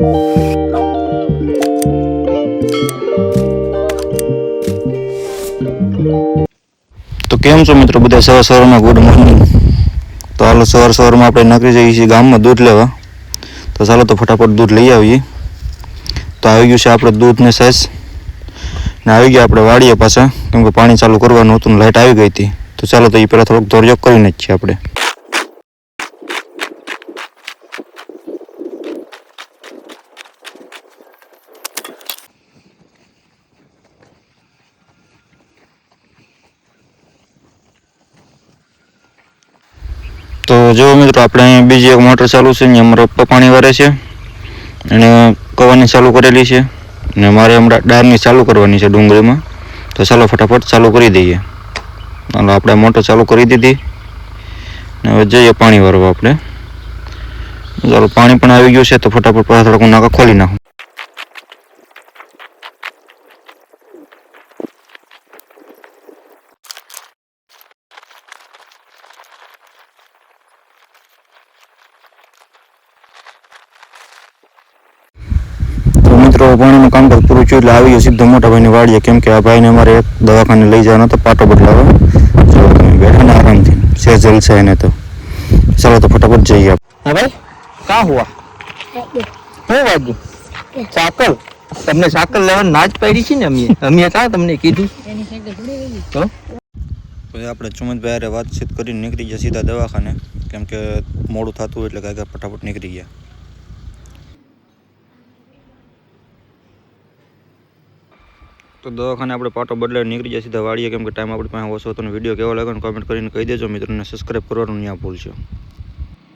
તો કેમ છો મિત્રો બધા? સવારમાં ગુડ મોર્નિંગ. તો હાલો સવારમાં આપણે નકરી જઈએ છીએ ગામમાં દૂધ લેવા. તો ચાલો તો ફટાફટ દૂધ લઈ આવીએ. તો આવી ગયું છે આપણે દૂધને સાઈઝ ને આવી ગયા આપણે વાડીએ પાછા, કેમ કે પાણી ચાલુ કરવાનું હતું ને લાઇટ આવી ગઈ હતી. તો ચાલો તો એ પહેલાં થોડોક દોરયોગ કરી નાખીએ આપણે. તો જો મિત્રો આપણે અહીં બીજી એક મોટર ચાલુ છે, અહીંયા અમારા પપ્પા પાણી વારે છે અને કવાની ચાલુ કરેલી છે અને મારે હમણાં ડારની ચાલુ કરવાની છે ડુંગળીમાં. તો ચાલો ફટાફટ ચાલુ કરી દઈએ. ચાલો આપણે મોટર ચાલુ કરી દીધી ને હવે જઈએ પાણી વારવા આપણે. ચાલો પાણી પણ આવી ગયું છે, તો ફટાફટ પાછા થોડાક નાકા ખોલી નાખું. મિત્રો પાણીનું કામકાજ પૂરું થયું એટલે આવી ગયો સીધો મોટા ભાઈને વાડીએ, કેમ કે આ ભાઈને અમારે એક દવાખાને લઈ જવાનો હતો પાટો બદલાવો. જો તમે બેઠા ને આરામથી છે જલસે એને. તો ચાલો તો ફટાફટ જઈએ. हाँ भाई क्या हुआ? હું વાગ્યું? સાકલ? તમને સાકલ લેવાની ના જ પાડી છે ને અમે ક્યાં તમને કીધું? તો પછી આપણે ચુમનભાઈ હારે વાતચીત કરીને નીકળી ગયા સીધા દવાખાને, કેમ કે મોડું થતું એટલે કાંઈ ફટાફટ નીકળી ગયા. તો દવાખાને આપણે પાટો બદલાવી નીકળી જાય સીધા વાડીએ, કેમ કે ટાઈમ આપણી પાસે ઓછો હતો. વિડીયો કેવો લાગે ને કોમેન્ટ કરીને કહી દેજો. મિત્રોને સબસ્ક્રાઈબ કરવાનું ના ભૂલશો.